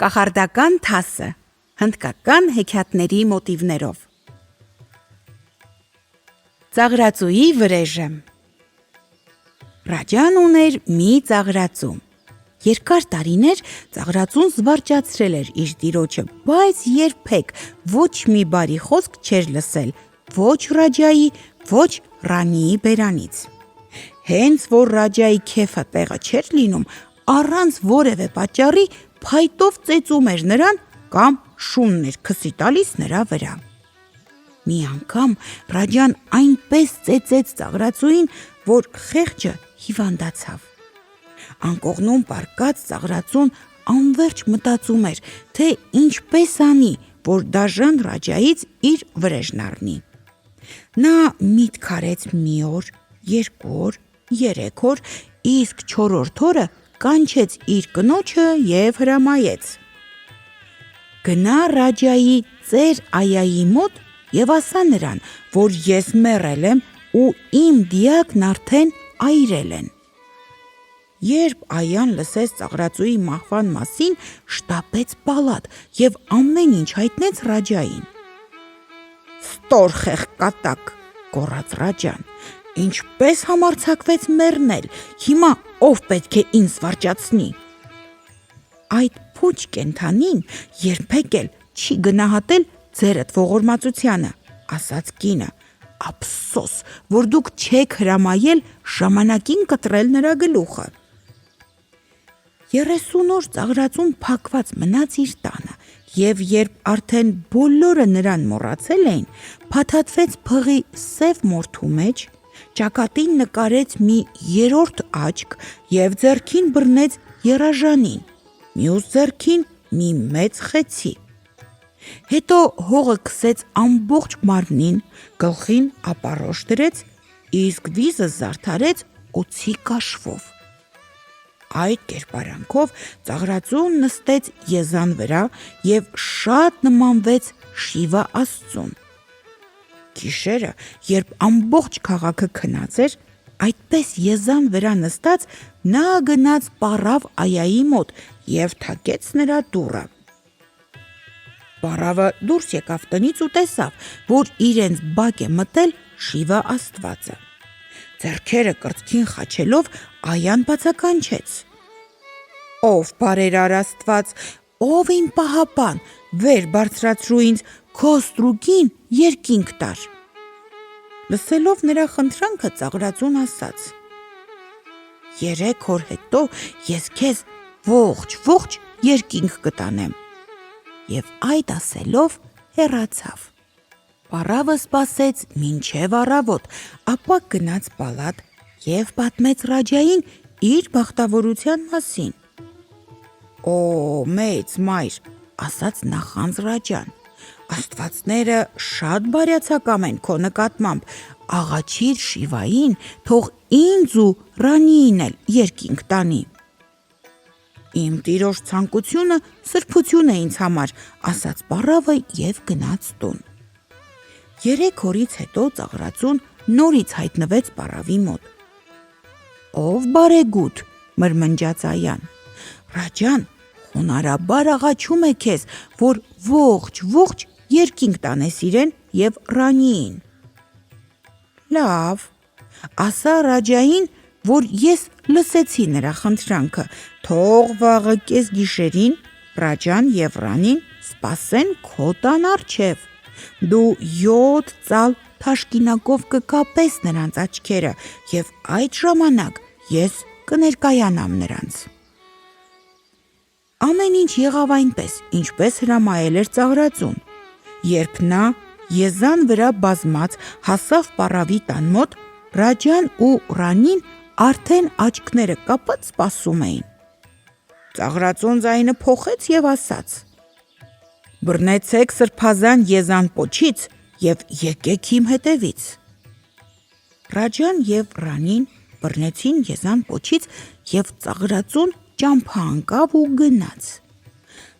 Կախարդական թասը, հնդկական հեքիաթների մոտիվներով։ Ծաղրածուի վրեժը։ Ռաջան ուներ մի ծաղրածու։ Երկար տարիներ ծաղրածուն զվարճացրել էր իր տիրոջը, բայց երբեք ոչ մի բարի խոսք չէր լսել ոչ Ռաջայի, ոչ Ռանիի բերանից։ Հենց որ Ռաջայի քեֆը տեղը չէր լինում, առանց որևէ պատճառի փայտով ծեծում էր նրան կամ շունն էր քսի տալիս նրա վրա։ Մի անգամ Ռաջան այնպես ծեծեց ծաղրածուին, որ խեղճը հիվանդացավ։ Անկողնում պառկած ծաղրածուն անվերջ մտածում էր, թե ինչպես անի, որ դաժան Ռաջայից իր վրեժն առնի։ Նա միտք արեց մի օր, երկու օր, երեք օր, իսկ չորրորդ օրը կանչեց իր կնոջը և հրամայեց. «Գնա Ռաջայի ծեր Այայի մոտ և ասա նրան, որ ես մեռել եմ ու իմ դիակն արդեն այրել են»։ Երբ Այան լսեց ծաղրածուի մահվան մասին, շտապեց պալատ և ամեն ինչ հայտնեց Ռաջային։ «Ստոր խեղկատակ», գոռաց Ռաջան, «ինչպես համարձակվեց մեռնել, հիմա ով պետք է ինձ զվարճացնի»։ «Այդ փուչ կենդանին երբեք էլ չի գնահատել ձերդ ողորմածությանը», ասաց կինը, «ափսոս, որ դուք չեք հրամայել ժամանակին կտրել նրա գլուխը»։ 30 օր ծաղրածուն փակված մնաց իր տանը, և երբ արդեն բոլորը նրան մոռացել էին, փաթաթվեց փղի սև մորթու մեջ, ճակատին նկարեց մի երրորդ աչք և ձեռքին բռնեց եռաժանին, մյուս ձեռքին մի մեծ խեցի։ Հետո հողը քսեց ամբողջ մարմնին, գլխին ապառոշ դրեց, իսկ վիզը զարդարեց օձի կաշվով։ Այդ կերպարանքով ծաղրածուն նստեց եզան վրա և շատ նմանվեց Շիվա աստծուն։ Գիշերը, երբ ամբողջ քաղաքը քնած էր, այդպես եզան վրա նստած նա գնաց պառավ Այայի մոտ և թակեց նրա դուռը։ Պառավը դուրս եկավ տնից ու տեսավ, որ իրենց բակ է մտել Շիվա աստվածը։ Ձեռքերը կրծքին խաչելով Այան բացականչեց. «Ով բարերար Աստված, ով իմ պահապան, վեր բարձրացրու ինձ քո ստրուկին երկինք տար»։ Լսելով նրա խնդրանքը ծաղրածուն ասաց. 3 օր հետո ես քեզ ողջ երկինք կտանեմ։ Եվ այդ ասելով հեռացավ։ Պառավը սպասեց մինչև առավոտ, ապա գնաց պալատ և պատմեց Ռաջային իր բախտավորության մասին։ «Օ, մեծ մայր», ասաց նախանձ Ռաջան, «աստվածները շատ բարյացակամ են քո նկատմամբ, աղաչիր Շիվային, թող ինձ ու Ռանիին էլ երկինք տանի»։ «Իմ տիրոջ ցանկությունը սրբություն է ինձ համար», ասաց պառավը և գնաց տուն։ 3 օրից հետո ծաղրածուն նորից հայտնվեց պառավի մոտ։ «Ով բարեգութ», մրմնջաց Այան, «Ռաջան խոնարհաբար աղաչում է քեզ, որ ողջ երկինք տանես իրեն և Ռանիին»։ «Լավ, ասա Ռաջային, որ ես լսեցի նրա խնդրանքը, թող վաղը կեսգիշերին Ռաջան և Ռանին սպասեն քո տան առջև։ Դու 7 ծալ թաշկինակով կկապես նրանց աչքերը և այդ ժամանակ ես կներկայանամ նրանց»։ Ամեն ինչ եղավ այնպես, ինչպես հրամայել էր ծաղրածուն։ Երբ նա եզան վրա բազմած հասավ պառավի տան մոտ, Ռաջան ու Ռանին արդեն աչքները կապած սպասում էին։ Ծաղրածուն ձայնը փոխեց և ասաց. «Բռնեցեք սրբազան եզան պոչից և եկեք իմ հետևից»։ Ռաջան և Ռանին բռնեցին եզան պոչից և ծաղրածուն ճամփա ընկավ ու գնաց։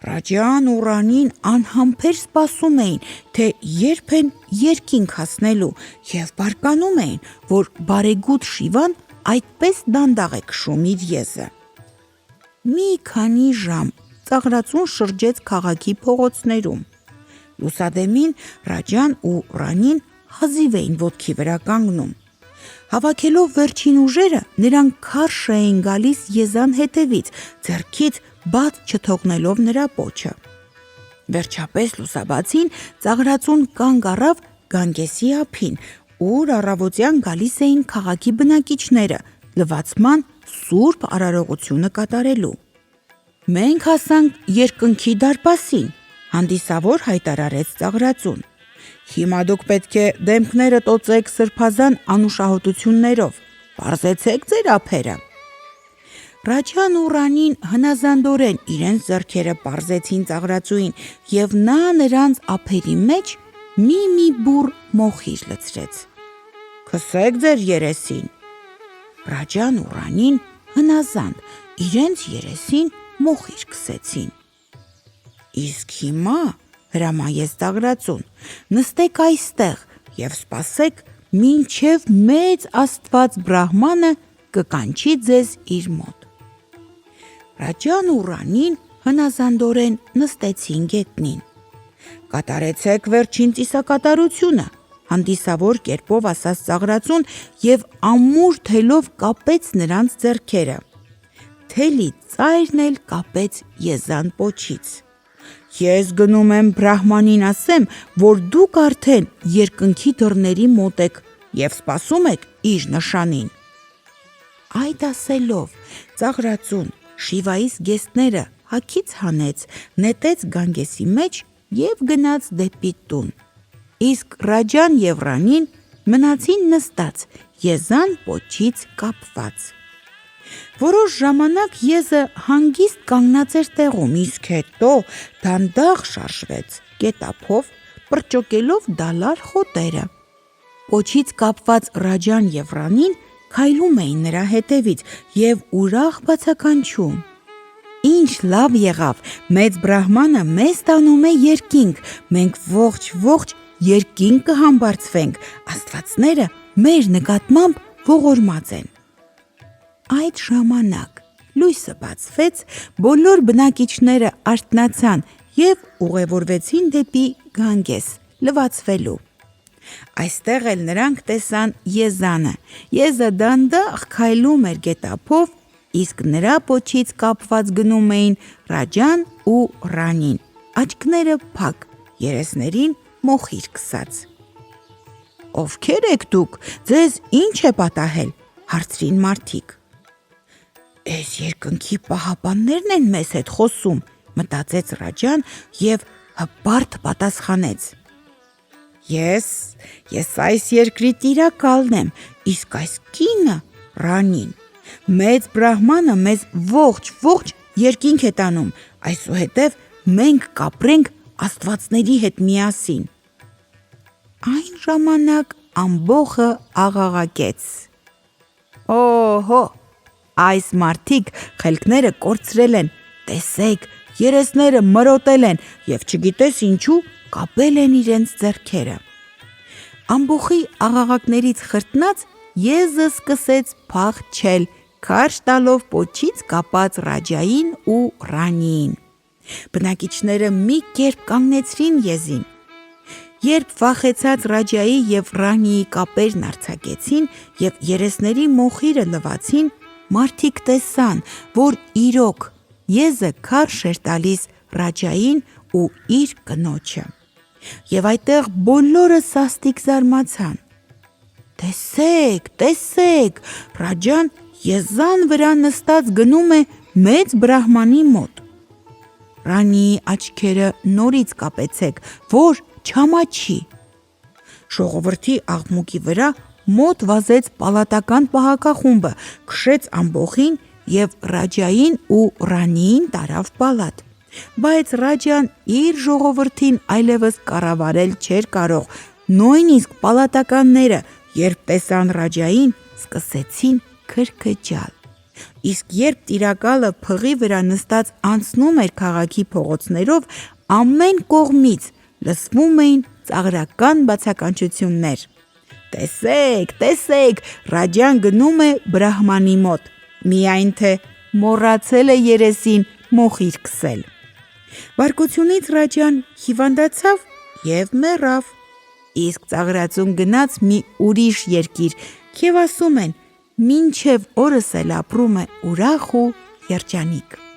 Ռաջան ու Ռանին անհամբեր սպասում էին, թե երբ են երկինք հասնելու, և բարկանում էին, որ բարեգութ Շիվան այդպես դանդաղ է քշում իր եզը։ Մի քանի ժամ ծաղրածուն շրջեց քաղաքի փողոցներում։ Լուսադեմին Ռաջան ու Ռանին հազիվ էին ոտքի վրա կանգնում։ Հավաքելով վերջին ուժերը, նրանք քարշ էին գալիս Եզան հետևից, ձեռքից բաց չթողնելով նրա պոչը։ Վերջապես լուսաբացին ծաղրածուն կանգ առավ Գանգեսի ափին, ուր առավոտյան գալիս էին քաղաքի բնակիչները լվացման սուրբ արարողությունը կատարելու։ «Մենք հասանք երկնքի դարպասին», հանդիսավոր հայտարարեց ծաղրածուն։ «Հիմա դուք պետք է դեմքները տոծեք սրբազան անուշահոտություններով, պարզեցեք ձեր ափերը»։ Ռաջան ու Ռանին հնազանդորեն իրենց ձեռքերը պարզեցին ծաղրածուին և նա նրանց ափերի մեջ մի բուռ մոխիր լցրեց։ «Քսեք ձեր երեսին»։ Ռաջան ու Ռանին հնազանդ իրենց երեսին մոխիր քսեցին։ «Իսկ հիմա», հրամայեց ծաղրածուն, «նստեք այստեղ և սպասեք, մինչև մեծ Աստված Բրահմանը կկանչի ձեզ իր մոտ»։ Ռաջան ու Ռանին հնազանդորեն նստեցին գետնին։ «Կատարեցեք վերջին ծիսակատարությունը», հանդիսավոր կերպով ասաց ծաղրածուն և ամուր թելով կապեց նրանց ձեռքերը։ Թելի ծայրն էլ կապեց Եզան պոչից։ «Ես գնում եմ Բրահմանին ասեմ, որ դուք արդեն երկնքի դռների մոտ եք և սպասում եք իր նշանին»։ Այդ ասելով ծաղրածուն Շիվայից գեստները հագից հանեց, նետեց Գանգեսի մեջ և գնաց դեպի տուն։ Իսկ Ռաջան և Ռանին մնացին նստած Եզան պոչից կապված։ Որոշ ժամանակ Եզը հանգիստ կանգնած էր տեղում, իսկ հետո դանդաղ շարժվեց գետափով, պրճոկելով դալար խոտերը։ Պոչից կապված Ռաջան և Ռանին քայլում էին նրա հետևից և ուրախ բացականչում. «Ինչ լավ եղավ, մեծ Բրահմանը մեզ տանում է երկինք, մենք ողջ երկինք կհամբարձվենք, աստվածները մեր նկատմամբ ողորմած են»։ Այդ ժամանակ լույսը բացվեց, բոլոր բնակիչները արթնացան և ուղևորվեցին դեպի Գանգես լվացվելու։ Այստեղ էլ նրանք տեսան Եզանը։ Եզը դանդաղ քայլում էր գետափով, իսկ նրա պոչից կապված գնում էին Ռաջան ու Ռանին, աչքները փակ, երեսներին մոխիր քսած։ «Ովքե՞ր եք դուք, ձեզ ինչ է պատահել», հարցրին մարդիկ։ «Էս երկնքի պահապաններն են մեզ հետ խոսում», մտածեց Ռաջան և հպարտ պատասխանեց. Ես այս երկրի տիրակալն եմ, իսկ այս կինը Ռանին։ Մեծ Բրահմանը մեզ ողջ երկինք է տանում, այսուհետև մենք կապրենք աստվածների հետ միասին։ Այն ժամանակ ամբոխը աղաղակեց. «Օհո, այս մարդիկ խելքները կորցրել են, տեսեք, երեսները մրոտել են և չգիտես ինչու կապել են իրենց ձեռքերը»։ Ամբոխի աղաղակներից խրտնած Եզը սկսեց փախչել, քարշ տալով պոչից կապած Ռաջային ու Ռանիին։ Բնակիչները մի կերպ կանգնեցրին Եզին։ Երբ վախեցած Ռաջայի և Ռանիի կապերն արձակեցին և երեսների մոխիրը լվացին, մարդիկ տեսան, որ իրոք Եզը քարշ էր տալիս Ռաջային ու իր կնոջը։ Եվ այդտեղ բոլորը սաստիկ զարմացան. «Տեսեք, Ռաջան Եզան վրա նստած գնում է մեծ Բրահմանի մոտ»։ Ռանիի աչքերը նորից կապեցեք, որ չամաչի։ Ժողովրդի աղմուկի վրա մոտ վազեց պալատական պահակախումբը, քշեց ամբոխին և Ռաջային ու Ռանիին տարավ պալատ։ Բայց Ռաջան իր ժողովրդին այլևս կառավարել չէր կարող, նույնիսկ պալատականները, երբ տեսան Ռաջային, սկսեցին քրքջալ։ Իսկ երբ տիրակալը փղի վրա նստած անցնում էր քաղաքի փողոցներով, ամեն կողմից լսվում էին ծաղրական բացականչություններ. «Տեսեք, Ռաջան գնում է Բրահմանի մոտ, միայն թե մոռացել է երեսին մոխիր քսել»։ Բարկությունից Ռաջան հիվանդացավ և մեռավ։ Իսկ ծաղրածուն գնաց մի ուրիշ երկիր և ասում են, մինչև օրս էլ ապրում է ուրախ ու երջանիկ։